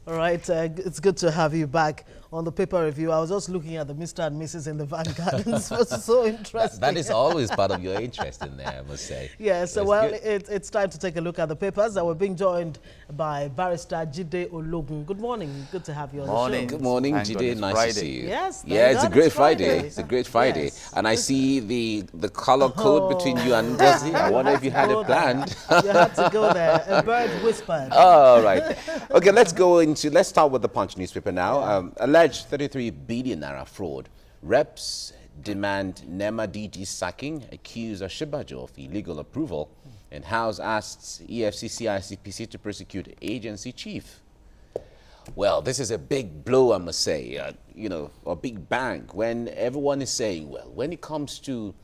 All right, it's good to have you back on the paper review. I was just looking at the Mr. and Mrs. in the Vanguard. It was so interesting. That is always part of your interest in there, I must say. Yeah, so it's time to take a look at the papers. We're being joined by Barrister Jide Ologun. Good morning. Good to have you on the show. Good morning, Jide. Nice to see you. Yes, yeah, it's a great Friday. Friday. It's a great Friday. Yes. And I see the color code between you and Ngozi. I wonder if you had it planned. You had to go there. A bird whispered. All right. Okay, let's start with the Punch newspaper now. Alleged 33 billion naira fraud. Reps demand NEMA DG sacking, accuse Ashibajo of illegal approval, and House asks EFCC ICPC to prosecute agency chief. Well, this is a big blow, I must say, a big bang when everyone is saying, well, when it comes to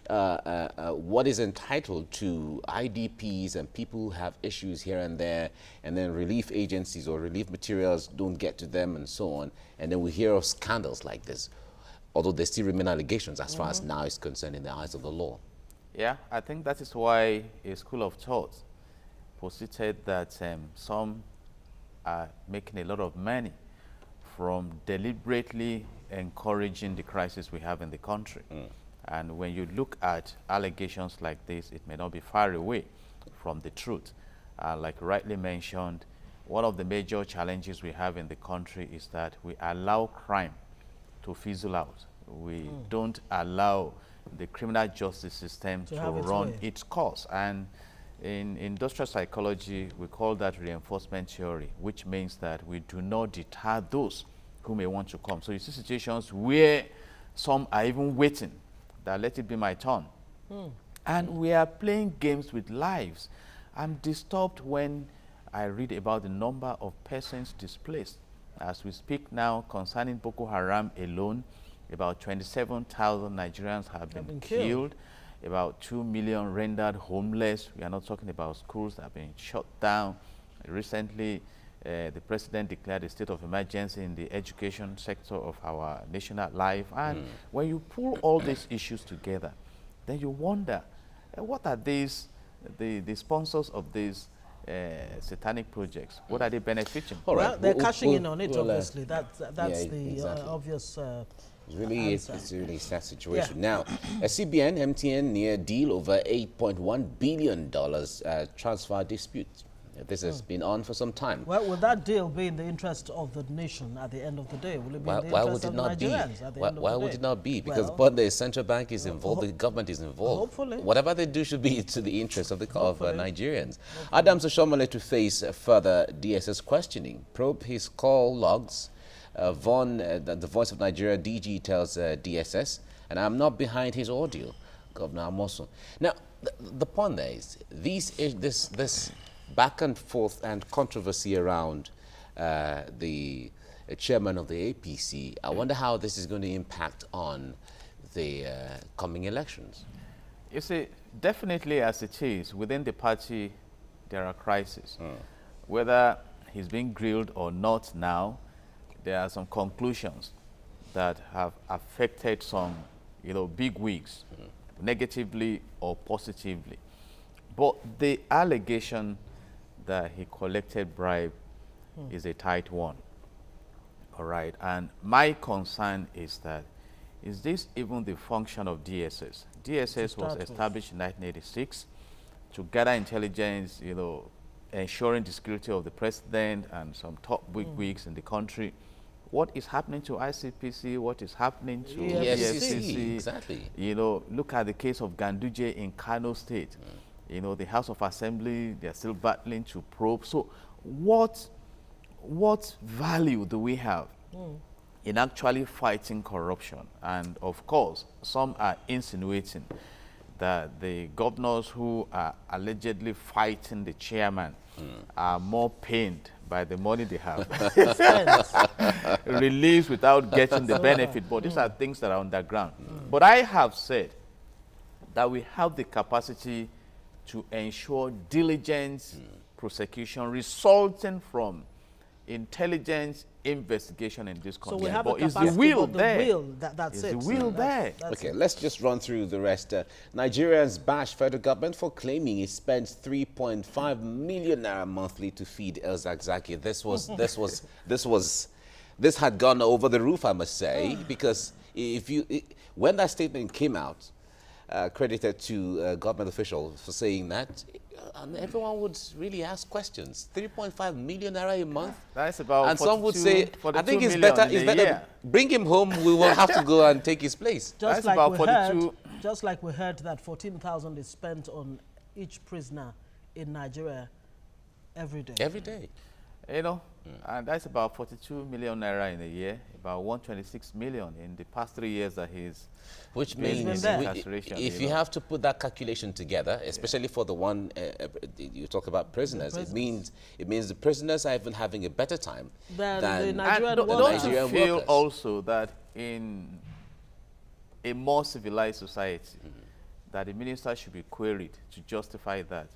what is entitled to IDPs and people who have issues here and there, and then relief agencies or relief materials don't get to them and so on, and then we hear of scandals like this, although there still remain allegations as far as now is concerned in the eyes of the law. Yeah, I think that is why a school of thought posited that some are making a lot of money from deliberately encouraging the crisis we have in the country. And when you look at allegations like this, it may not be far away from the truth. Like rightly mentioned, one of the major challenges we have in the country is that we allow crime to fizzle out. We don't allow the criminal justice system to run its course. And in industrial psychology, we call that reinforcement theory, which means that we do not deter those who may want to come. So you see situations where some are even waiting that let it be my turn. And we are playing games with lives. I'm disturbed when I read about the number of persons displaced. As we speak now concerning Boko Haram alone, about 27,000 Nigerians have been killed, about 2 million rendered homeless. We are not talking about schools that have been shut down. Recently, the president declared a state of emergency in the education sector of our national life. And when you pull all these issues together, then you wonder, what are these, the sponsors of these satanic projects, what are they benefiting? Well, they're cashing in on it, obviously. That's the obvious It's really a sad situation. Now, a CBN MTN near deal over $8.1 billion transfer dispute. This has been on for some time. Well, would that deal be in the interest of the nation at the end of the day? Will it be in the interest of Nigerians at the end of the day? Why would it not be? Because both the central bank is involved, the government is involved. Hopefully. Whatever they do should be to the interest of Nigerians. Adams Oshomole to face further DSS questioning. Probe his call logs. The Voice of Nigeria DG tells DSS, and I'm not behind his audio, Governor Amoso. Now, the point there is, this back and forth and controversy around the chairman of the APC, I wonder how this is going to impact on the coming elections. You see, definitely as it is, within the party, there are crises. Whether he's being grilled or not now, there are some conclusions that have affected some, big wigs, negatively or positively. But the allegation that he collected bribe is a tight one. All right. And my concern is that, is this even the function of DSS? DSS was established in 1986 to gather intelligence, ensuring the security of the president and some top bigwigs in the country. What is happening to ICPC? What is happening to EFCC? Exactly. Look at the case of Ganduje in Kano State. The House of Assembly, they're still battling to probe. So what value do we have in actually fighting corruption? And of course, some are insinuating that the governors who are allegedly fighting the chairman are more pained by the money they have released without getting the benefit. But these are things that are underground. But I have said that we have the capacity to ensure diligent prosecution resulting from intelligence investigation in this country. So we have but a is the capacity, will but the there? will, that's Is it. the will there? That's Okay, it. let's just run through the rest. Nigerians bash federal government for claiming it spends 3.5 million naira monthly to feed El Zagzaki. This had gone over the roof, I must say, because when that statement came out, credited to government officials for saying that, and everyone would really ask questions. 3.5 million naira a month. That's about. And some would say, I think it's million better bring him home. We will have to go and take his place. Just That's like about we 42. heard, just like we heard that 14,000 is spent on each prisoner in Nigeria every day. Every day. You know, and that's about 42 million naira in a year, about 126 million in the past 3 years that he's Which been means in there. incarceration, if you you know. have to put that calculation together, especially for the one you talk about prisoners, it means the prisoners are even having a better time Than the And Nigerian don't workers. you Nigerian feel workers. also that in a more civilized society, that the minister should be queried to justify that?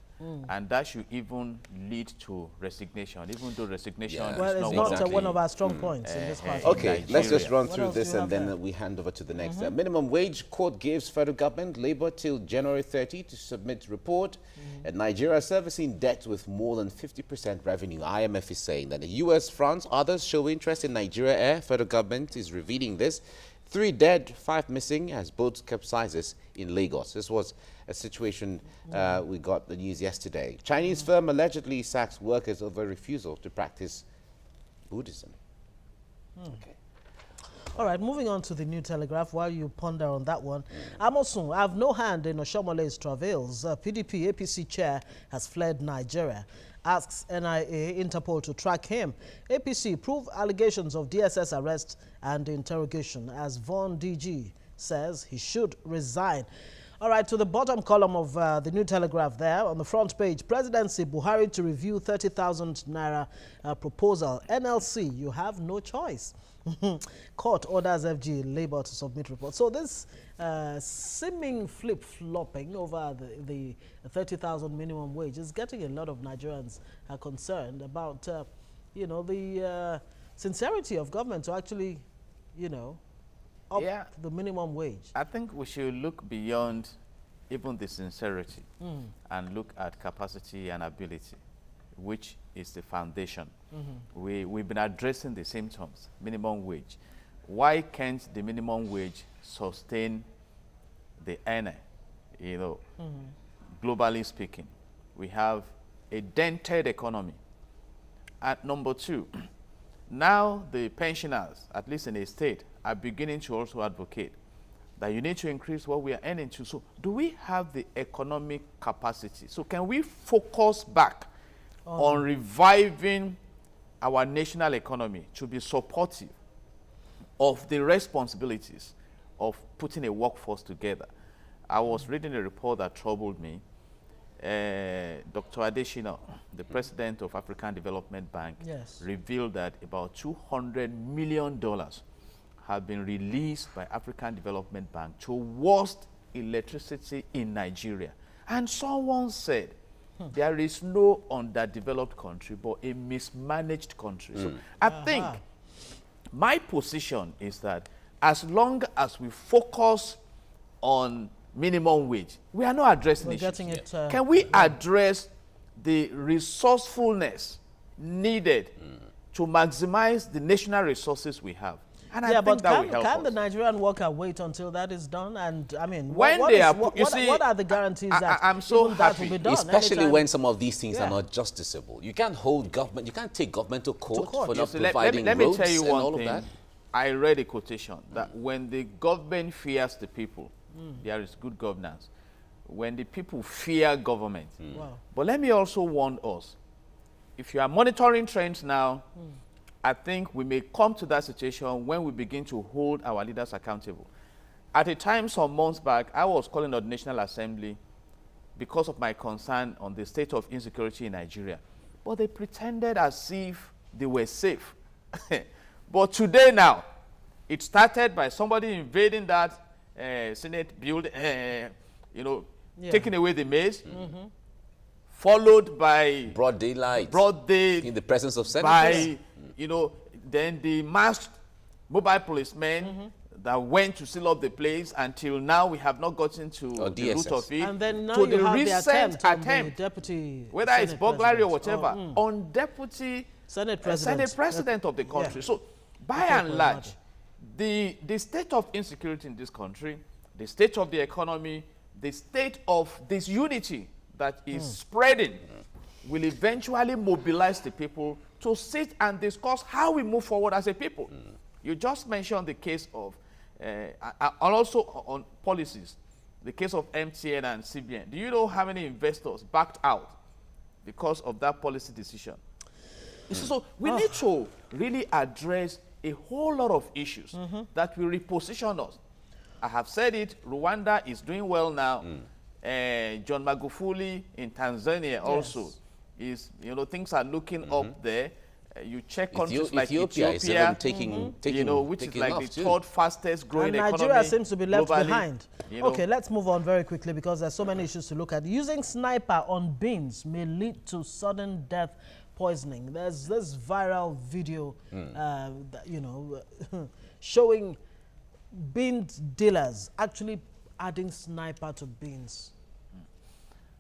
And that should even lead to resignation, even though resignation Yeah. is Well, it's not not one of Exactly. one of our strong points in this part. Okay, let's just Nigeria. run What through else do this you and have then there? we hand over to the next. Minimum wage court gives federal government labor till January 30 to submit report. And Nigeria servicing debt with more than 50% revenue. IMF is saying that the US, France, others show interest in Nigeria Air. Federal government is revealing this. 3 dead, 5 missing as boats capsizes in Lagos. This was a situation we got the news yesterday. Chinese firm allegedly sacks workers over refusal to practice Buddhism. Okay. All right, moving on to the New Telegraph while you ponder on that one. Amosun, I have no hand in Oshomole's travails. PDP APC chair has fled Nigeria. Asks NIA Interpol to track him. APC prove allegations of DSS arrest and interrogation as Von DG says he should resign. All right, to the bottom column of the New Telegraph there, on the front page, Presidency, Buhari to review 30,000 naira proposal. NLC, you have no choice. Court orders FG Labour to submit report. So this seeming flip-flopping over the 30,000 minimum wage is getting a lot of Nigerians concerned about, you know, the sincerity of government to actually, you know, up the minimum wage. I think we should look beyond even the sincerity and look at capacity and ability, which is the foundation. We've been addressing the symptoms, minimum wage. Why can't the minimum wage sustain the earner? You know, globally speaking, we have a dented economy. At number 2, now the pensioners, at least in a state, are beginning to also advocate that you need to increase what we are earning to. So do we have the economic capacity? So can we focus back on reviving our national economy to be supportive of the responsibilities of putting a workforce together? I was reading a report that troubled me. Dr. Adeshina, the president of African Development Bank, revealed that about $200 million have been released by African Development Bank towards electricity in Nigeria. And someone said, there is no underdeveloped country, but a mismanaged country. So I think my position is that as long as we focus on minimum wage, we are not addressing issues. Can we address the resourcefulness needed to maximize the national resources we have? And I think that will help can the us. Nigerian worker wait until that is done? And I mean, When what are the guarantees that I'm so even that will happy, be done? Especially anytime? when some of these things are not justiciable. You can't hold government, you can't take government to court, for not providing let me roads tell you and one all thing. of that. I read a quotation that when the government fears the people, there is good governance. When the people fear government. Wow. But let me also warn us, if you are monitoring trends now, I think we may come to that situation when we begin to hold our leaders accountable. At a time some months back, I was calling on the National Assembly because of my concern on the state of insecurity in Nigeria. But they pretended as if they were safe. But today now, it started by somebody invading that Senate building, taking away the maize, followed by Broad daylight. broad day In the presence of senators. by you know, then the masked mobile policemen that went to seal up the place. Until now, we have not gotten to the root of it. And then now to you the have recent the attempt, attempt, deputy whether Senate it's burglary or president. whatever, on deputy Senate president, Senate president of the country. So, by Okay, and large, the state of insecurity in this country, the state of the economy, the state of this unity that is spreading will eventually mobilize the people to sit and discuss how we move forward as a people. You just mentioned the case of, and also on policies, the case of MTN and CBN. Do you know how many investors backed out because of that policy decision? So we need to really address a whole lot of issues that will reposition us. I have said it, Rwanda is doing well now. John Magufuli in Tanzania also is, you know, things are looking up there. You check countries like Ethiopia is even taking, you know, which is like the third fastest growing and economy. Nigeria seems to be left globally, behind. you know. Okay, let's move on very quickly because there's so many issues to look at. Using sniper on beans may lead to sudden death poisoning. There's this viral video, that, you know, showing beans dealers actually adding sniper to beans.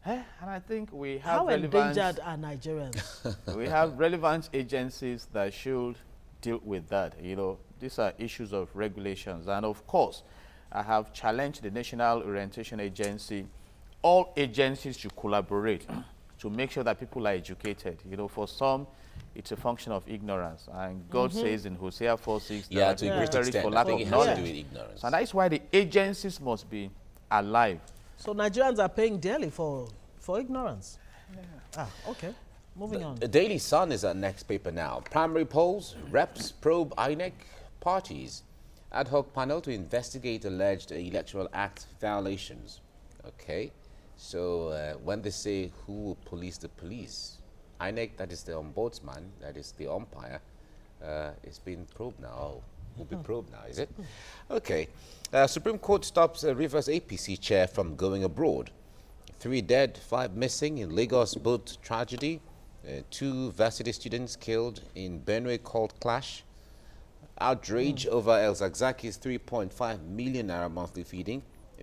And I think we have How relevant, endangered are Nigerians? we have relevant agencies that should deal with that. You know, these are issues of regulations. And of course, I have challenged the National Orientation Agency. All agencies should collaborate to make sure that people are educated. You know, for some, it's a function of ignorance. And God says in Hosea 4:6 that to a great perish extent. for I lack think of it has to knowledge. do with ignorance. And that is why the agencies must be alive. So Nigerians are paying dearly for ignorance. Okay. Moving on. The Daily Sun is our next paper now. Primary polls, reps probe INEC parties. Ad hoc panel to investigate alleged Electoral Act violations. Okay. So when they say who will police the police, INEC, that is the ombudsman, that is the umpire, is being probed now. Will be probed now, is it? Okay. Supreme Court stops Rivers APC chair from going abroad. 3 dead, 5 missing in Lagos boat tragedy. 2 varsity students killed in Benue cult clash. Outrage over El Zakzaki's 3.5 million naira monthly feeding.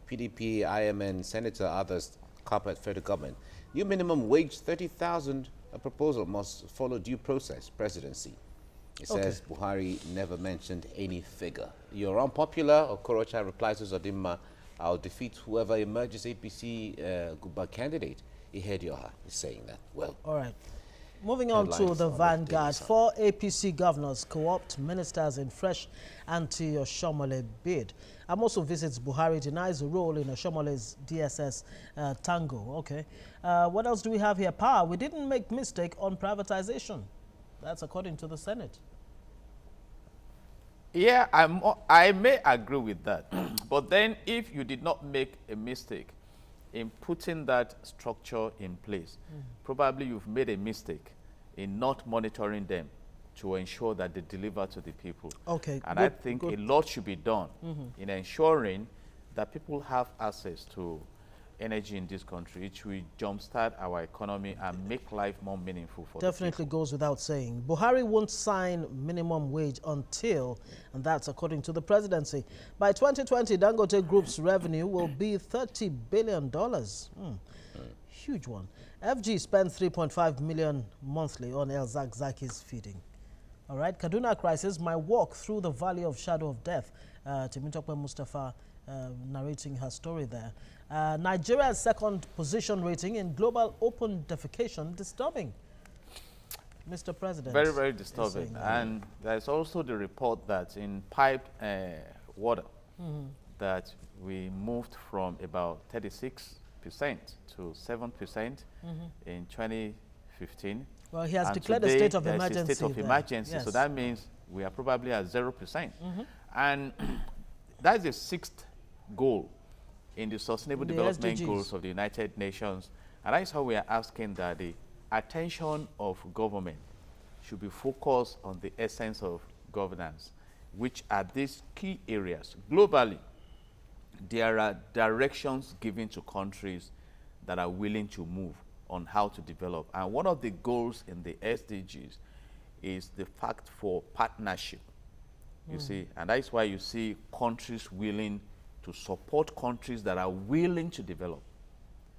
PDP, IMN, senator, others carpet federal government. New minimum wage 30,000. A proposal must follow due process. Presidency. It says Buhari never mentioned any figure. You're unpopular, Okorocha replies to Zodimma, I'll defeat whoever emerges APC Guba candidate. Ihedioha is saying that. Well, all right. Moving on to the Vanguard. 4 APC governors co-opt ministers in fresh anti-Oshomole bid. Amosu visits Buhari, denies a role in Oshomole's DSS tango. Okay. What else do we have here? Power. We didn't make mistake on privatization. That's according to the Senate. Yeah, I may agree with that. But then if you did not make a mistake in putting that structure in place, probably you've made a mistake in not monitoring them to ensure that they deliver to the people. Okay. And I think a lot should be done in ensuring that people have access to energy in this country. It will jumpstart our economy and make life more meaningful for Definitely goes without saying. Buhari won't sign minimum wage until, and that's according to the presidency, by 2020, Dangote Group's revenue will be $30 billion. Huge one. FG spends 3.5 million monthly on El Zakzaki's feeding. All right, Kaduna crisis, my walk through the valley of shadow of death. Timitokwe Mustafa narrating her story there. Nigeria's second position rating in global open defecation, disturbing. Mr. President. Very, very disturbing. And there's also the report that in piped water, that we moved from about 36% to 7% in 2015. Well, he has and declared a state of emergency. A state of emergency, yes. so that means we are probably at 0%. And that's the 6th goal in the Sustainable Development SDGs. Goals of the United Nations. And that's how we are asking that the attention of government should be focused on the essence of governance, which are these key areas. Globally, there are directions given to countries that are willing to move on how to develop. And one of the goals in the SDGs is the fact for partnership. You see, and that is why you see countries willing to support countries that are willing to develop.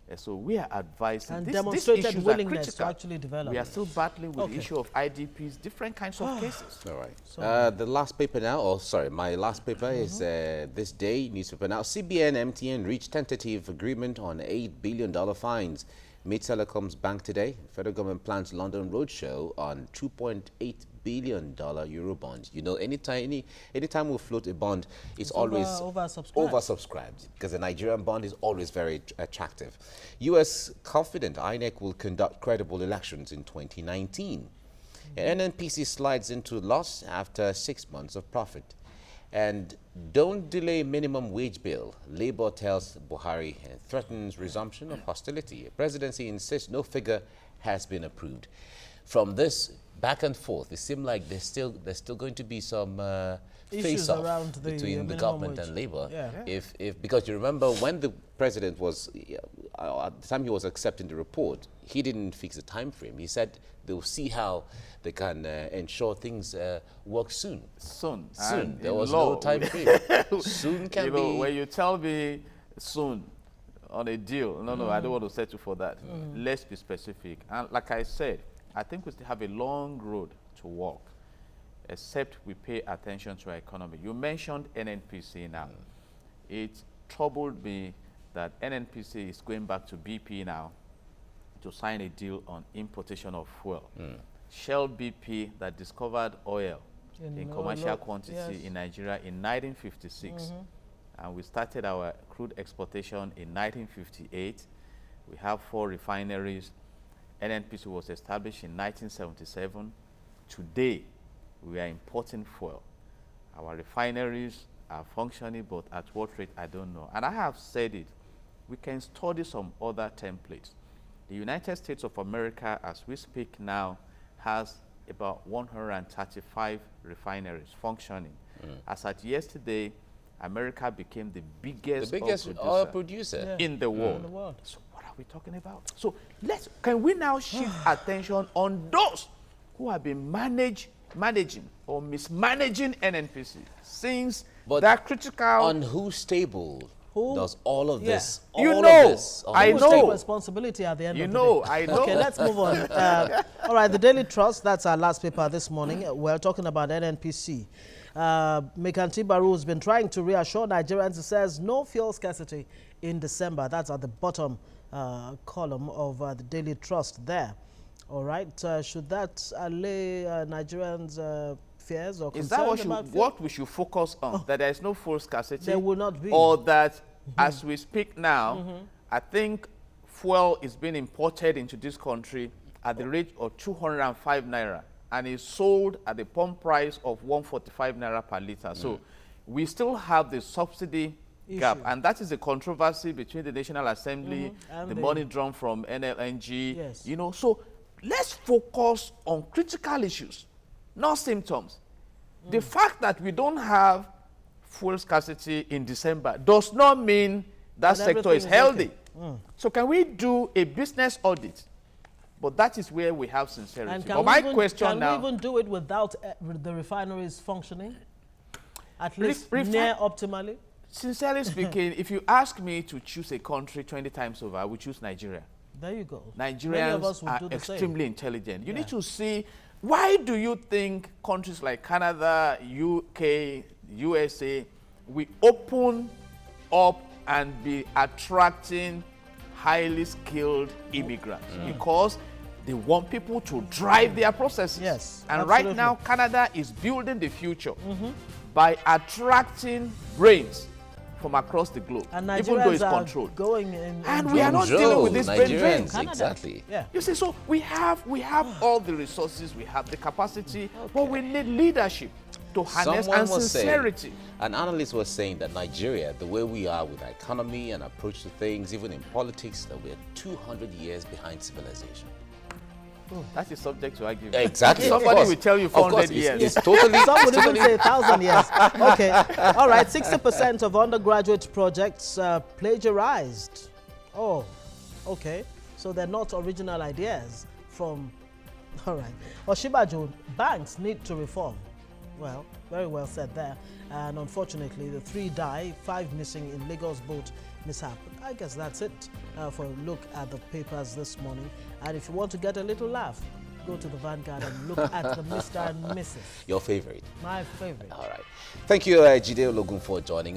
And so we are advising And these demonstrated issues willingness are to critical. actually develop. We are still battling with Okay. the issue of IDPs, different kinds of cases. All right. The last paper now, oh, sorry, my last paper is this day, newspaper now. CBN, MTN reached tentative agreement on $8 billion fines. Mid Telecom's bank today. Federal government plans London roadshow on $2.8 billion Euro bonds. You know, anytime we float a bond, it's always oversubscribed because the Nigerian bond is always very attractive. U.S. confident INEC will conduct credible elections in 2019. NNPC slides into loss after 6 months of profit. And don't delay minimum wage bill. Labour tells Buhari and threatens resumption of hostility. Presidency insists no figure has been approved. From this back and forth, it seemed like there's still going to be some face-off between the government and Labour. Yeah. Because you remember when the president was, at the time he was accepting the report, he didn't fix a time frame. He said they'll see how they can ensure things work soon. Soon. Soon. There was law, no time frame. Soon can you be. know, when you tell me soon on a deal, no, I don't want to settle for that. Let's be specific. And like I said, I think we still have a long road to walk, except we pay attention to our economy. You mentioned NNPC now. It troubled me that NNPC is going back to BP now to sign a deal on importation of fuel. Shell BP that discovered oil in commercial quantity in Nigeria in 1956. And we started our crude exportation in 1958. We have 4 refineries. NNPC was established in 1977. Today, we are importing fuel. Our refineries are functioning, but at what rate, I don't know. And I have said it, we can study some other templates. The United States of America, as we speak now, has about 135 refineries functioning. As at yesterday, America became the biggest oil producer in the world. So what are we talking about? So can we now shift attention on those who have been managing or mismanaging NNPC since that critical... On whose table does all of this? I know. Take responsibility at the end of the day. I know. Okay, let's move on. All right, the Daily Trust, that's our last paper this morning. We're talking about NNPC. Mekanti Baru has been trying to reassure Nigerians. He says no fuel scarcity in December. That's at the bottom column of the Daily Trust there. All right, should that allay Nigerians' fears or concerns? Is that what we should focus on? That there is no fuel scarcity? There will not be. Or that as we speak now, I think fuel is being imported into this country at the rate of 205 naira and is sold at the pump price of 145 naira per liter. So we still have the subsidy gap, and that is the controversy between the National Assembly, the money drawn from NLNG. Yes. You know, so let's focus on critical issues, not symptoms. The fact that we don't have fuel scarcity in December does not mean that sector is healthy. Okay. So can we do a business audit? But that is where we have sincerity. And but my question now... Can we even do it without the refineries functioning? At least near optimally? Sincerely speaking, if you ask me to choose a country 20 times over, I would choose Nigeria. There you go. Nigerians are extremely intelligent. You need to see, why do you think countries like Canada, UK, USA, we open up and be attracting highly skilled immigrants? Because they want people to drive their processes. Yes, and absolutely. right now, Canada is building the future by attracting brains from across the globe, and even though it's controlled. Going in and we are not dealing with this brain drain. Exactly. Yeah. You see, so we have all the resources, we have the capacity, but we need leadership to harness and sincerity. An analyst was saying that Nigeria, the way we are with our economy and approach to things, even in politics, that we're 200 years behind civilization. That is subject to argument. Exactly. Somebody will tell you 400 years. It's totally. Some would even say 1,000 years. Okay. All right. 60% of undergraduate projects plagiarized. Oh, okay. So they're not original ideas from All right. Oshibajo, banks need to reform. Well, very well said there. And unfortunately, the 3 die, 5 missing in Lagos boat mishap. I guess that's it for a look at the papers this morning. And if you want to get a little laugh, go to the Vanguard and look at the Mr. and Mrs. Your favorite. My favorite. All right. Thank you, Jide Ologun, for joining.